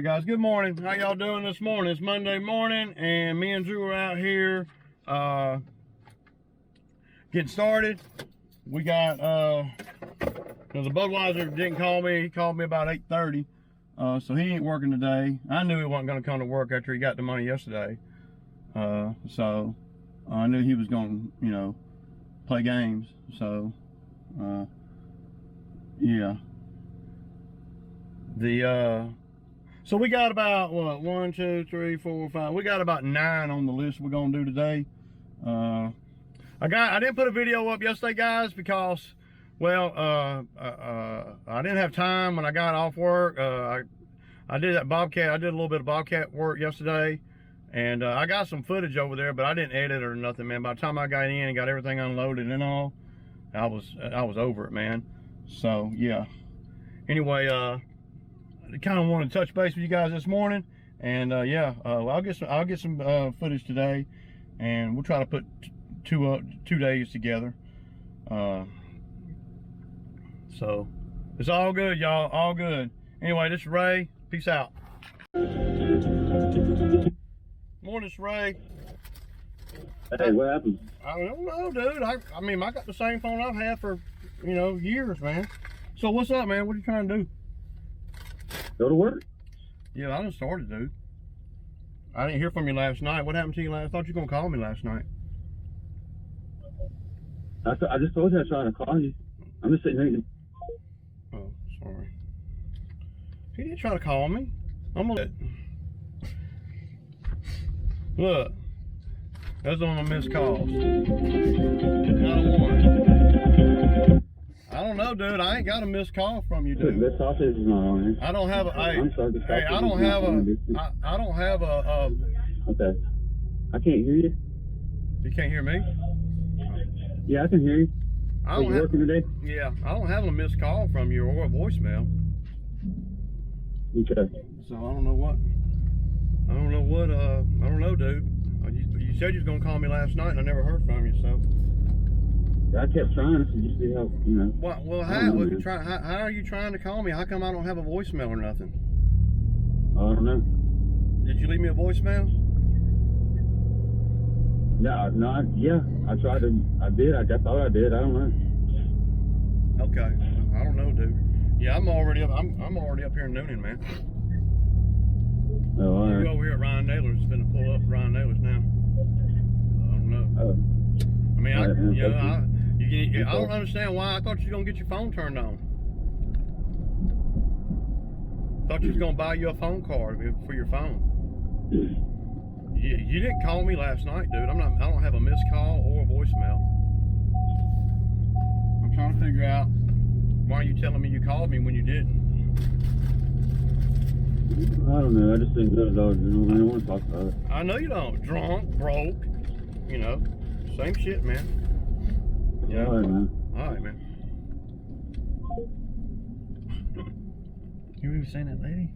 right, guys, good morning. How y'all doing this morning? It's Monday morning, and me and Drew are out here getting started. We got, the Budweiser didn't call me. He called me about 8:30, so he ain't working today. I knew he wasn't going to come to work after he got the money yesterday. So I knew he was going to, you know, play games. So, yeah. So we got about what, 1, 2, 3, 4, 5. We got about 9 on the list we're gonna do today. I didn't put a video up yesterday, guys, because, well, I didn't have time when I got off work. I did that Bobcat. I did a little bit of Bobcat work yesterday, and I got some footage over there, but I didn't edit it or nothing, man. By the time I got in and got everything unloaded and all, I was over it, man. So yeah. Anyway, I kind of want to touch base with you guys this morning, and yeah, I'll get some footage today, and we'll try to put two days together. So it's all good, y'all, all good. Anyway, this is Ray. Peace out. Morning, it's Ray. Hey, what happened? I don't know, dude. I mean, I got the same phone I've had for, you know, years, man. So what's up, man? What are you trying to do? Go to work? Yeah, I just started, dude. I didn't hear from you last night. What happened to you last? I thought you were gonna call me last night. I just told you I tried to call you. I'm just sitting here. Oh, sorry. He didn't try to call me. I'm gonna look. That's on the missed calls. Not a one. I don't know, dude. I ain't got a missed call from you, dude. The sausage is not on here. I don't have a. I'm sorry, Hey, I don't have a. I don't have a. Okay. I can't hear you. You can't hear me? Yeah, I can hear you. I Are don't you working today? Yeah, I don't have a missed call from you or a voicemail. Okay. So I don't know what. I don't know, dude. You said you was gonna call me last night, and I never heard from you. So. I kept trying to just see how, you know. Well, how are you trying to call me? How come I don't have a voicemail or nothing? I don't know. Did you leave me a voicemail? Yeah, I tried to. I did. I thought I did. I don't know. Okay. I don't know, dude. Yeah, I'm already up. I'm already up here in Noonan, man. Oh, all right. You over here at Ryan Naylor's. Finna pull up Ryan Naylor's now. I don't know. Oh. I mean, Right, I don't understand why. I thought you was gonna get your phone turned on. Thought you was gonna buy you a phone card for your phone. You didn't call me last night, dude. I don't have a missed call or a voicemail. I'm trying to figure out why are you telling me you called me when you didn't. I don't know. I just didn't go to those. You know, I don't want to talk about it. I know you don't. Drunk, broke, you know, same shit, man. Yeah. All right, man. All right, man. You were saying that lady?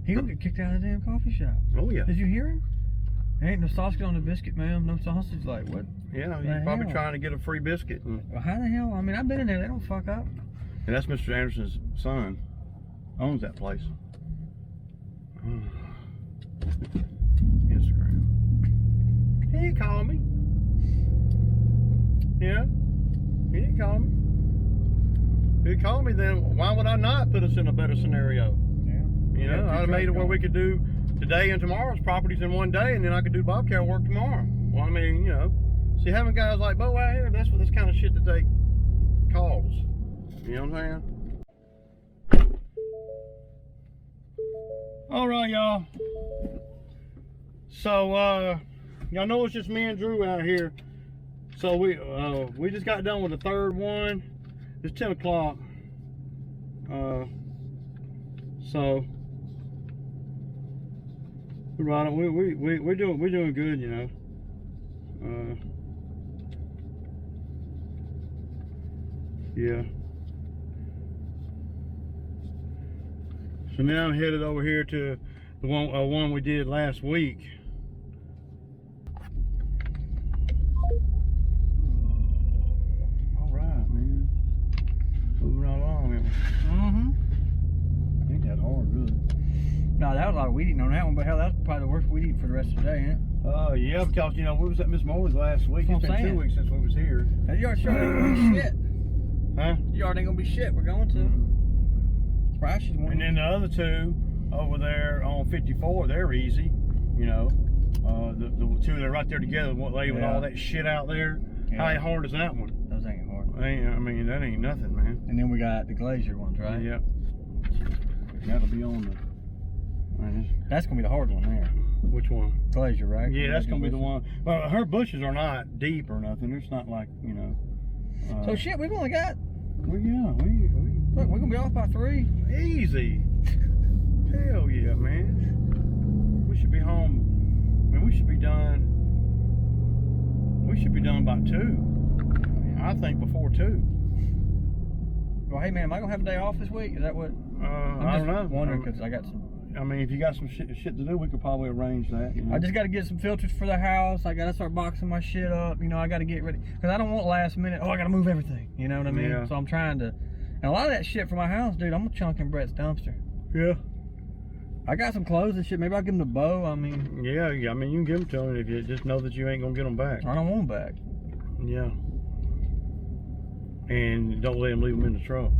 He gonna get kicked out of the damn coffee shop. Oh yeah. Did you hear him? There ain't no sausage on the biscuit, ma'am. No sausage. Like what? Yeah, he's probably trying to get a free biscuit. Well, how the hell? I mean, I've been in there. They don't fuck up. And that's Mr. Anderson's son. Owns that place. Instagram. He didn't call me. Yeah. He didn't call me. If he called me, then why would I not put us in a better scenario? Yeah. You know, I made it where we could do today and tomorrow's properties in one day, and then I could do Bobcat work tomorrow. Well, I mean, you know, see, having guys like Bo out here, that's what this kind of shit that they cause. You know what I'm saying? All right, y'all. So, y'all know it's just me and Drew out here. So we just got done with the third one. It's 10 o'clock. So we're doing good, you know. Yeah. So now I'm headed over here to the one we did last week. All right, man. Moving right along, man. Ain't that hard, really. No, that was a lot of weed eating on that one, but hell, that was probably the worst weed eating for the rest of the day, ain't it? Yeah, because you know we was at Miss Morley's last week. That's It's what I'm been 2 saying. weeks since we was here. That yard sure ain't gonna be shit. Huh? Yard ain't gonna be shit. We're going to. Price is one. And then the other two over there on 54, they're easy. You know, the two that are right there together, what lay with Yeah. all that shit out there. Yeah. How hard is that one? Those ain't hard. I mean, that ain't nothing, man. And then we got the glazier ones, right? Yeah. That'll be on the. Man, That's gonna be the hard one there. which one? Glazier, right? Yeah, that's gonna be the Glazier one. Well, her bushes are not deep or nothing. It's not like, you know. bush. So shit, we've only got. Well, yeah, Look, we're gonna be off by 3. easy. Hell yeah, man. We should be home. I mean, we should be done. We should be done by 2. I think before 2. Well, hey man, am I gonna have a day off this week? Is that what? I don't know. Wondering because I got some. I mean, if you got some shit to do, we could probably arrange that. You know? I just got to get some filters for the house. I got to start boxing my shit up. You know, I got to get ready because I don't want last minute. Oh, I got to move everything. You know what I mean? Yeah. So I'm trying to. And a lot of that shit for my house, dude, I'm gonna chunk in Brett's dumpster. Yeah. I got some clothes and shit. Maybe I'll give him the bow. I mean. Yeah. I mean, you can give them to him if you just know that you ain't gonna get them back. I don't want them back. Yeah. And don't let him leave them in the truck.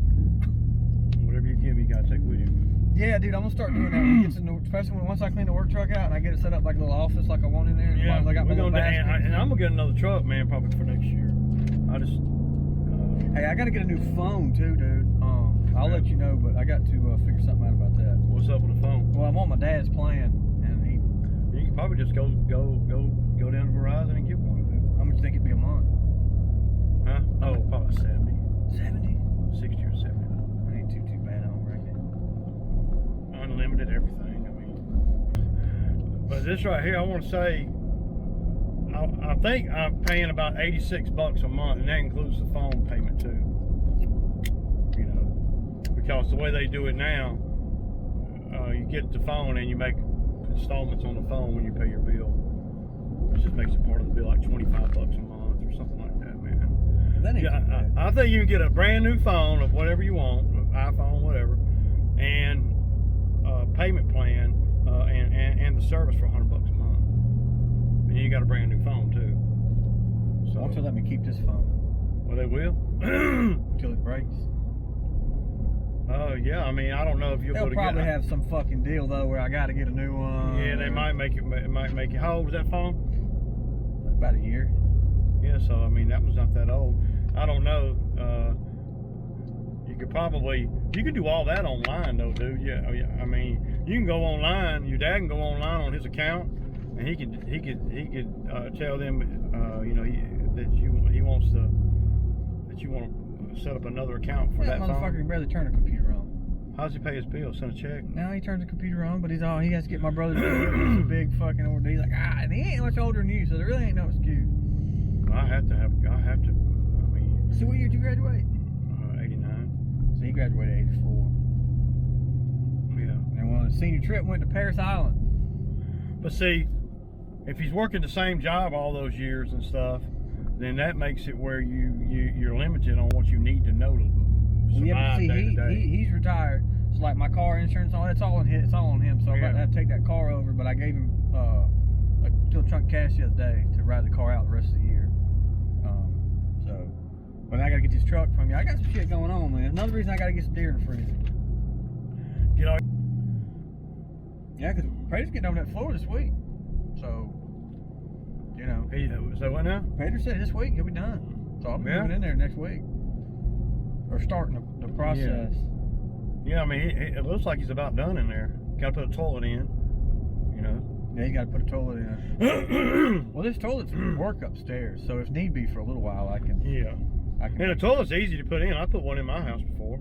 Whatever you give, you gotta take with you. Yeah, dude, I'm gonna start doing that. When it gets in the, especially once I clean the work truck out and I get it set up like a little office, like I want in there. Yeah, I got my we're little gonna do, basket. and I'm gonna get another truck, man, probably for next year. I just. Hey, I got to get a new phone too, dude. I'll let you know, but I got to figure something out about that. What's up with the phone? Well, I'm on my dad's plan, and You can probably just go down to Verizon and get one. how much do you think it'd be a month? Huh? Oh, probably 70, 70. 60 or 70. That ain't too bad, I don't reckon. Unlimited everything. I mean, but this right here, I want to say, I think I'm paying about $86 a month, and that includes the phone payment too. You know, because the way they do it now, you get the phone and you make installments on the phone when you pay your bill. It just makes it part of the bill, like $25 a month or something like that, man. That ain't Yeah, too bad. I think you can get a brand new phone of whatever you want, iPhone, whatever, and payment plan and the service for $100 a month. And you got a brand new phone too. So, Won't you let me keep this phone well, they will. until it breaks? Oh yeah, I mean, I don't know if you'll They'll go to probably get. have some fucking deal though where I got to get a new one. Yeah, they might make it. Might make it. How old was that phone? About a year. Yeah, so I mean, that was not that old. I don't know. You could do all that online though, dude. Yeah, I mean, you can go online. Your dad can go online on his account, and he could tell them, you know, that he wants to that you want to set up another account for That that motherfucker phone. can barely turn a computer on. How does he pay his bill? Send a check. Now he turns the computer on, but he has to get my brother to do it. It's a big fucking order. He's like, and he ain't much older than you, so there really ain't no excuse. I have to. I mean, So what year did you graduate? 89. So he graduated 84. Yeah. And when the senior trip went to Paris Island. But see, if he's working the same job all those years and stuff, then that makes it where you're limited on what you need to know to survive Yeah, but see, day to day. he's retired. So like my car insurance, all it's all on him. It's all on him. So I'm about to have to take that car over. But I gave him a little chunk of cash the other day to ride the car out the rest of the year. So, but I gotta get this truck from you. I got some shit going on, man. Another reason I gotta get some deer in the freezer. Get all. Yeah, because Prater's getting over that floor this week. So, you know. So what now? Prater said this week he'll be done. So I'll be Yeah. moving in there next week. Or starting the process. Yeah, I mean, it looks like he's about done in there. Got to put a toilet in, you know. Yeah, you got to put a toilet in. Well, this toilet's work upstairs, so if need be for a little while, I can. Yeah. And a toilet's easy to put in. I put one in my house before.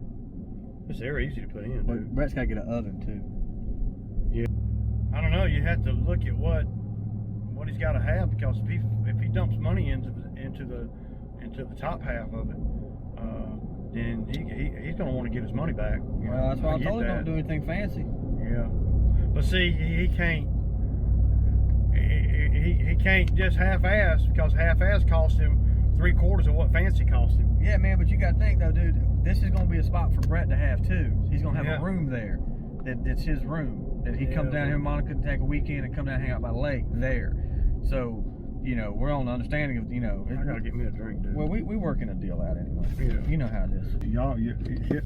It's very easy to put in, But dude. Brett's got to get an oven too. I don't know. You have to look at what he's got to have, because if he dumps money into the top half of it, then he's gonna want to get his money back. You know? Well, that's why I get told him that. don't do anything fancy. Yeah, but see, he can't. He can't just half-ass, because half-ass cost him 3/4 of what fancy cost him. Yeah, man, but you got to think though, dude. This is gonna be a spot for Brett to have too. He's gonna have Yeah. a room there. That's his room. that he comes down here, Monica, to take a weekend and come down and hang out by the lake there. So, you know, we're on the understanding of, you know, I gotta get me a drink, dude. well, we working a deal out anyway. Yeah. You know how it is. Y'all,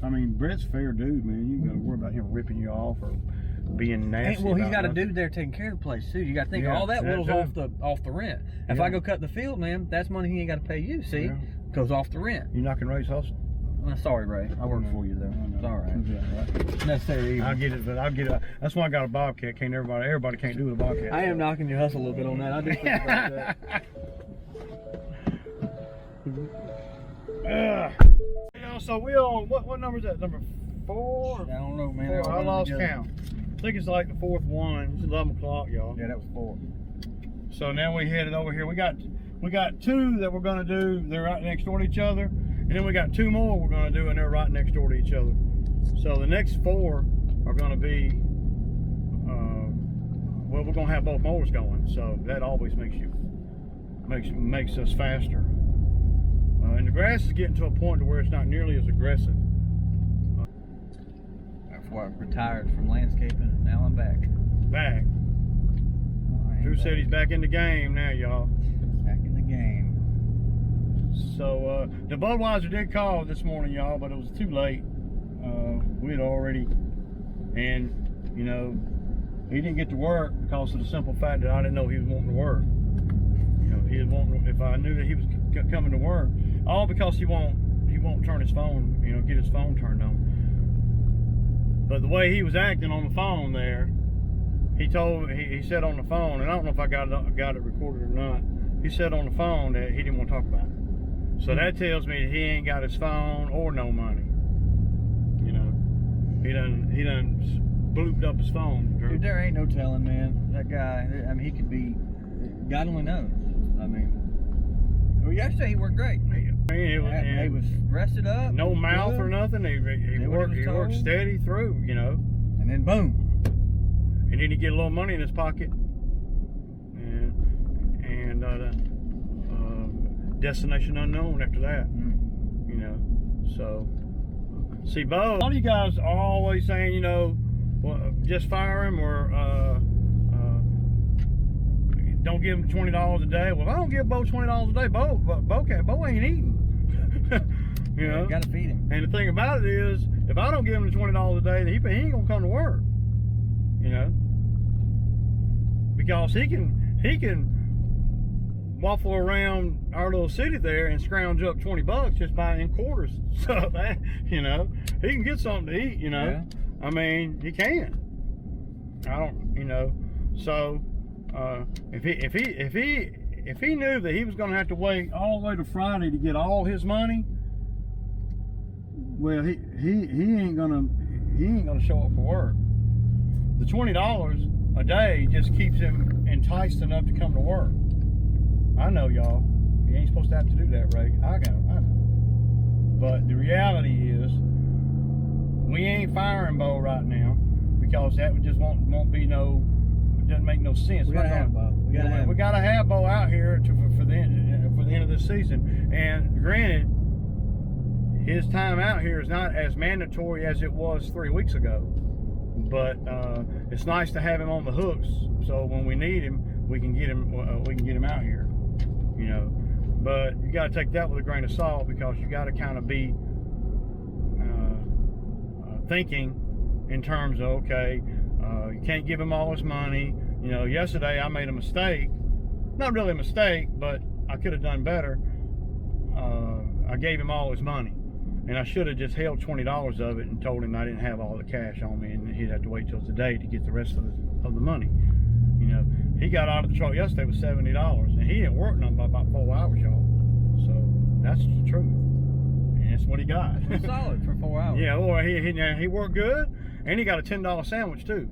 I mean, Brett's a fair dude, man. You gotta worry about him ripping you off or being nasty. Well, he's got a nothing. dude there taking care of the place too. You got to think all that that whittles too. off the rent. If I go cut the field, man, that's money he ain't got to pay you. See, goes off the rent. You knocking Ray's hustle? Sorry, Ray. I work for you though. It's all right. It's necessary. I'll get it, but I'll get it. That's why I got a Bobcat. Can't everybody can't do the Bobcat. I am knocking your hustle a little bit on that. I do think about that. You know, so we on what number is that? Number 4? I don't know, man. 4. I lost count. I think it's like the 4th one. It's 11 o'clock, y'all. Yeah, that was 4. So now we headed over here. We got 2 that we're gonna do. They're right next door to each other, and then we got 2 more we're gonna do, and they're right next door to each other. So the next 4 are gonna be, well, we're gonna have both mowers going. So that always makes us faster. And the grass is getting to a point to where it's not nearly as aggressive. Before I retired from landscaping, and now I'm back. Drew said he's back in the game now, y'all. Back in the game. So the Budweiser did call this morning, y'all, but it was too late. We had already, and you know, he didn't get to work because of the simple fact that I didn't know he was wanting to work. You know, if I knew that he was coming to work, all because he won't turn his phone, you know, get his phone turned on. But the way he was acting on the phone there, he said on the phone, and I don't know if I got it recorded or not. He said on the phone that he didn't want to talk about it. So that tells me that he ain't got his phone or no money. You know, he done blooped up his phone. Drew. Dude, there ain't no telling, man. That guy, I mean, he could be, God only knows. I mean, well, yesterday he worked great. He was rested up. No mouth good. or nothing. He worked steady through, you know. And then boom. And then he get a little money in his pocket. And destination unknown after that. You know. So see, Bo, a lot of you guys are always saying, you know, well, just fire him or don't give him $20 a day. Well, if I don't give Bo $20 a day, Bo ain't eating. You know, you gotta feed him. And the thing about it is, if I don't give him the $20 a day, then he ain't gonna come to work. You know, because he can waffle around our little city there and scrounge up $20 just buying quarters. So that, you know, he can get something to eat. You know, yeah. I mean, he can. I don't, you know, so. If he knew that he was going to have to wait all the way to Friday to get all his money, well, he ain't gonna show up for work. The $20 a day just keeps him enticed enough to come to work. I know, y'all. You ain't supposed to have to do that, Ray. I know. But the reality is, we ain't firing Bo right now because that just won't be no. Doesn't make no sense. We gotta have Bo. We gotta have Bo out here for the end of this season. And granted, his time out here is not as mandatory as it was 3 weeks ago. But it's nice to have him on the hooks, so when we need him, we can get him. We can get him out here. You know, but you gotta take that with a grain of salt because you gotta kind of be thinking in terms of okay. You can't give him all his money. You know, yesterday I made a mistake. Not really a mistake, but I could have done better. I gave him all his money. And I should have just held $20 of it and told him I didn't have all the cash on me and he'd have to wait till today to get the rest of the money. You know, he got out of the truck yesterday with $70 and he didn't work nothing but about 4 hours, y'all. So that's the truth. And that's what he got. Solid for 4 hours. Yeah, well, he worked good. And he got a $10 sandwich too.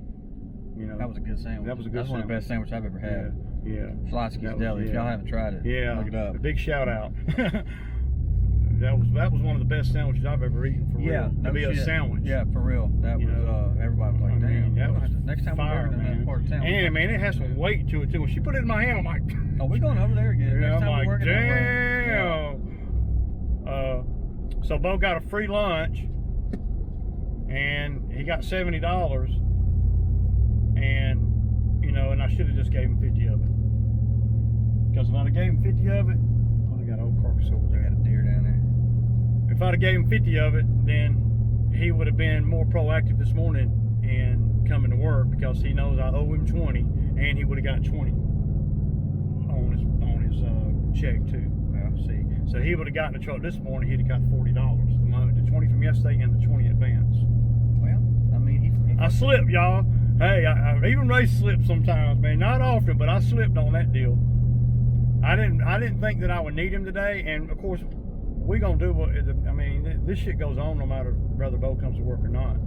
You know, that was a good sandwich. That was a good That's one of the best sandwiches I've ever had. Yeah. Schlotsky's Deli. Yeah. If y'all haven't tried it, look it up. A big shout out. that was one of the best sandwiches I've ever eaten for real. No to be shit. a sandwich. Yeah, for real. That was everybody was like, damn. That was next time fire, we're in that part of town. And man, it has some weight to it too. When she put it in my hand, I'm like, oh, we're going over there again. Yeah, Next time I'm like, we're working damn. So Bo got a free lunch, and he got $70. and you know, and I should have just gave him 50 of it. Because if I'd have gave him 50 of it, oh, they got an old carcass over there. They got a deer down there. If I'd have gave him 50 of it, then he would have been more proactive this morning and coming to work, because he knows I owe him 20, and he would have got 20 on his check too. See, so he would have gotten the truck this morning. He'd have got $40. The 20 from yesterday and the 20 advance. Well, I mean, I slipped, y'all. Hey, I even Ray slipped sometimes, man. Not often, but I slipped on that deal. I didn't think that I would need him today, and of course, we're gonna do what. I mean, this shit goes on no matter whether Bo comes to work or not.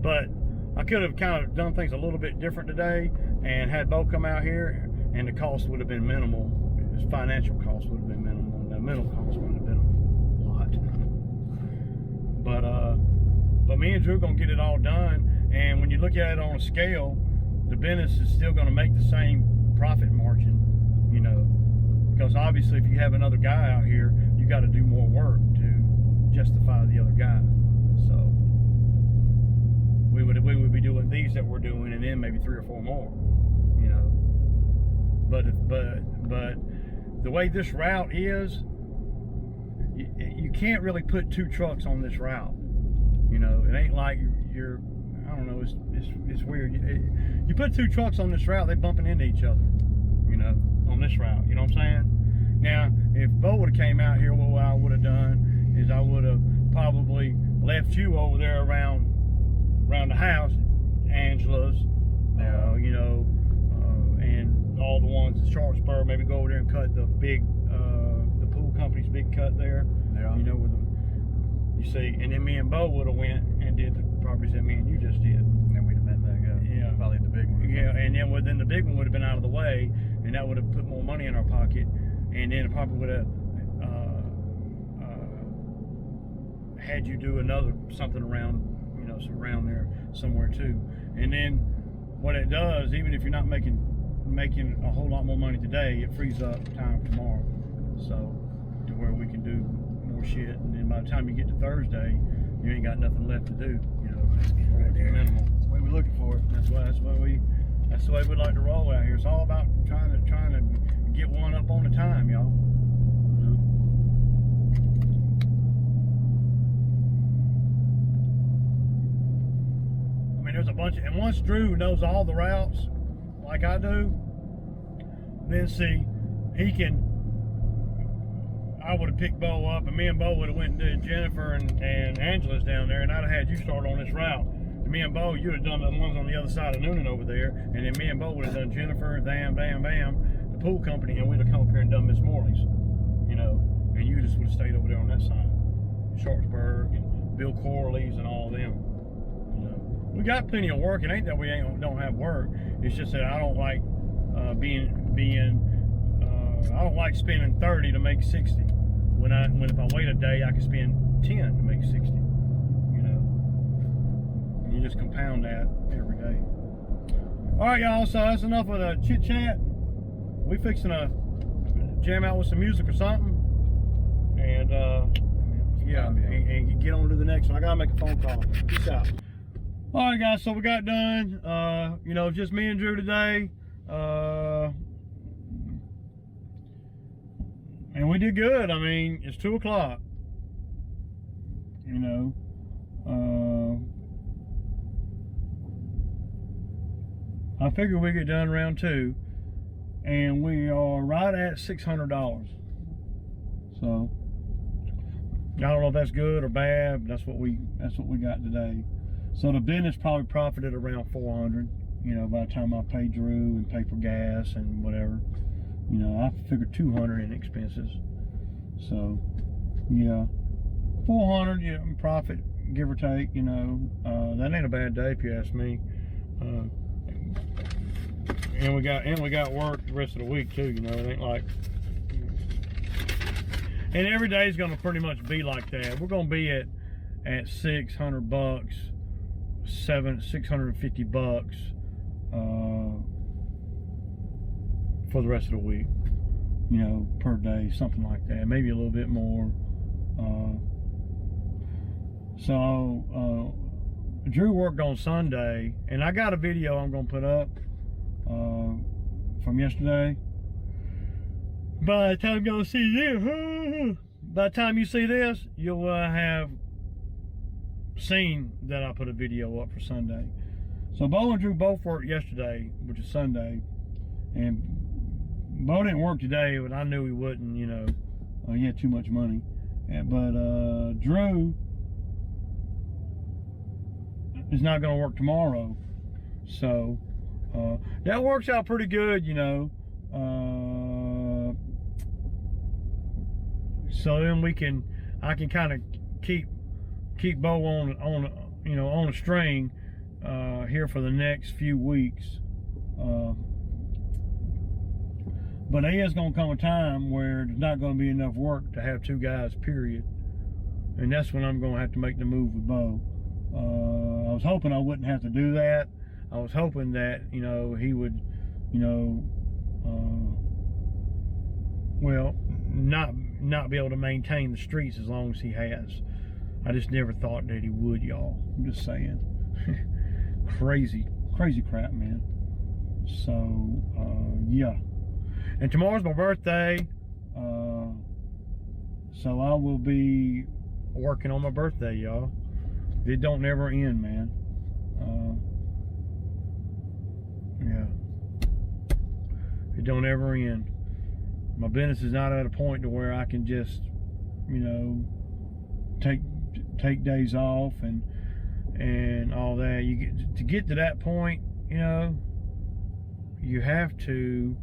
But I could have kind of done things a little bit different today, and had Bo come out here, and the cost would have been minimal. His financial cost would have been minimal. The mental cost would have been a lot. But me and Drew gonna get it all done, and when you look at it on a scale, the business is still gonna make the same profit margin, you know, because obviously if you have another guy out here, you got to do more work to justify the other guy. So we would be doing these that we're doing, and then maybe 3 or 4 more, you know. But the way this route is, you can't really put 2 trucks on this route. You know, it ain't like you're I don't know, it's weird. You put 2 trucks on this route, they bumping into each other, you know, on this route, you know what I'm saying? Now, if Bo would have came out here, what I would have done is I would have probably left you over there around the house, Angela's, you know, and all the ones in Sharpsburg, maybe go over there and cut the big, the pool company's big cut there, you know, with the, you see, and then me and Bo would have went and did the properties that me and you just did. And then we'd have met back up. Yeah. Probably the big one. Yeah, and then the big one would have been out of the way, and that would have put more money in our pocket, and then it probably would have had you do something around, you know, around there somewhere too. And then what it does, even if you're not making a whole lot more money today, it frees up time for tomorrow, so to where we can do more shit. And then by the time you get to Thursday, you ain't got nothing left to do, you know. Right there. Minimal. That's the way we're looking for it. That's the way we like to roll out here. It's all about trying to get one up on the time, y'all. I mean, there's a bunch and once Drew knows all the routes like I do, then see, I would have picked Bo up, and me and Bo would have went and did Jennifer and Angela's down there, and I'd have had you start on this route. And me and Bo, you'd have done the ones on the other side of Noonan over there, and then me and Bo would have done Jennifer, bam, the pool company, and we'd have come up here and done Miss Morley's, you know, and you just would have stayed over there on that side, Sharpsburg and Bill Corley's and all of them. You know, we got plenty of work. It ain't that we don't have work. It's just that I don't like I don't like spending 30 to make 60. When if I wait a day, I can spend 10 to make 60. You know, and you just compound that every day. All right, y'all. So that's enough of the chit chat. We fixing to jam out with some music or something, and yeah, and get on to the next one. I gotta make a phone call. Peace out. All right, guys. So we got done. You know, just me and Drew today. And we did good. I mean, it's 2 o'clock. You know, I figured we get done around 2, and we are right at $600. So I don't know if that's good or bad. But that's what we got today. So the business probably profited around 400. You know, by the time I pay Drew and pay for gas and whatever. You know, I figured 200 in expenses. So, yeah, 400, yeah, profit, give or take. You know, that ain't a bad day if you ask me. And we got work the rest of the week too. You know, it ain't like. And every day is gonna pretty much be like that. We're gonna be at $600, $650. For the rest of the week, you know, per day, something like that, maybe a little bit more. Drew worked on Sunday, and I got a video I'm gonna put up from yesterday. By the time y'all see this, by the time you see this, you'll have seen that I put a video up for Sunday. So Bo and Drew both worked yesterday, which is Sunday, and Bo didn't work today, but I knew he wouldn't. You know, he had too much money. But Drew is not going to work tomorrow, so that works out pretty good, you know. So then I can kind of keep Bo on a string here for the next few weeks. But there is going to come a time where there's not going to be enough work to have two guys, period. And that's when I'm going to have to make the move with Bo. I was hoping I wouldn't have to do that. I was hoping that, you know, he would, you know, well, not be able to maintain the streets as long as he has. I just never thought that he would, y'all. I'm just saying. Crazy crap, man. So, yeah. And tomorrow's my birthday, so I will be working on my birthday, y'all. It don't never end, man. Yeah, it don't ever end. My business is not at a point to where I can just, you know, take days off and all that. To get to that point, you know, you have to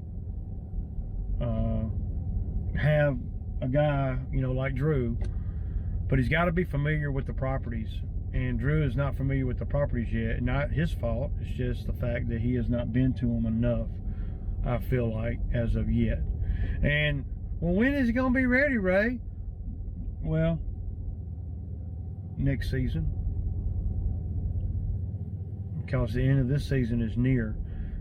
have a guy, you know, like Drew, but he's got to be familiar with the properties, and Drew is not familiar with the properties yet. Not his fault, it's just the fact that he has not been to them enough, I feel like, as of yet. And well, when is he gonna be ready, Ray? Well, next season, because the end of this season is near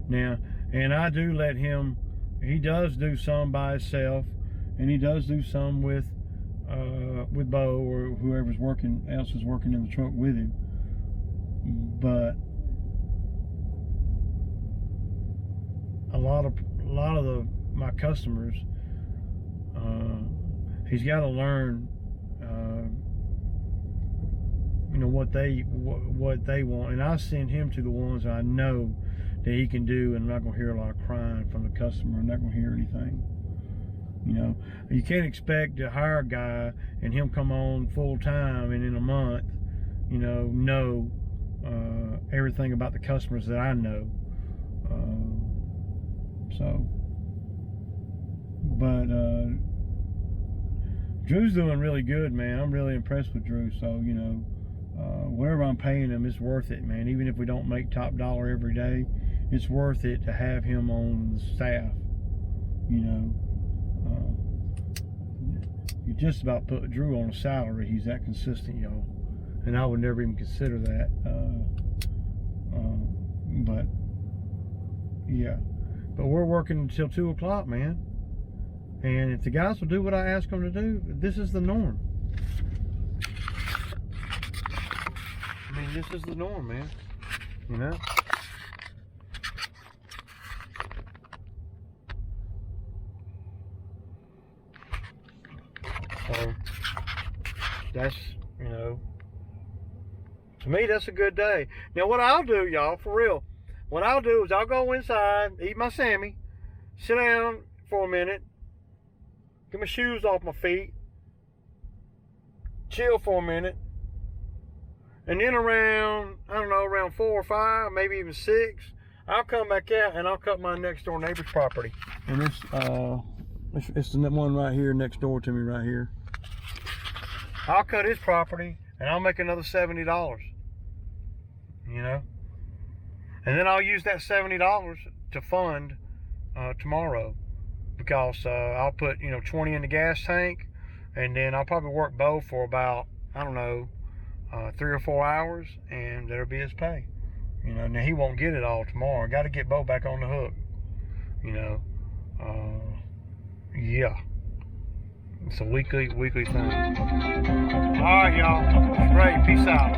now. And I do let him, he does do some by himself, and he does do some with Bo or whoever's else is working in the truck with him. But a lot of my customers, he's got to learn, you know, what they want, and I send him to the ones I know that he can do, and I'm not gonna hear a lot of crying from the customer. I'm not gonna hear anything. You know, you can't expect to hire a guy and him come on full time and in a month, you know everything about the customers that I know. But Drew's doing really good, man. I'm really impressed with Drew. So, you know, whatever I'm paying him, it's worth it, man. Even if we don't make top dollar every day, it's worth it to have him on the staff. You know, you just about put Drew on a salary. He's that consistent, y'all. And I would never even consider that. But yeah, but we're working until 2 o'clock, man. And if the guys will do what I ask them to do, this is the norm. I mean, this is the norm, man. You know? So, that's, you know, to me, that's a good day. Now, what I'll do, y'all, for real, what I'll do is I'll go inside, eat my Sammy, sit down for a minute, get my shoes off my feet, chill for a minute, and then around, I don't know, around 4 or 5, maybe even 6, I'll come back out and I'll cut my next door neighbor's property. And it's the one right here next door to me right here. I'll cut his property and I'll make another $70, you know? And then I'll use that $70 to fund tomorrow, because I'll put, you know, 20 in the gas tank, and then I'll probably work Bo for about, I don't know, 3 or 4 hours, and that'll be his pay. You know, now he won't get it all tomorrow. I got to get Bo back on the hook. You know, yeah, it's a weekly thing. All right, y'all. Great. Peace out.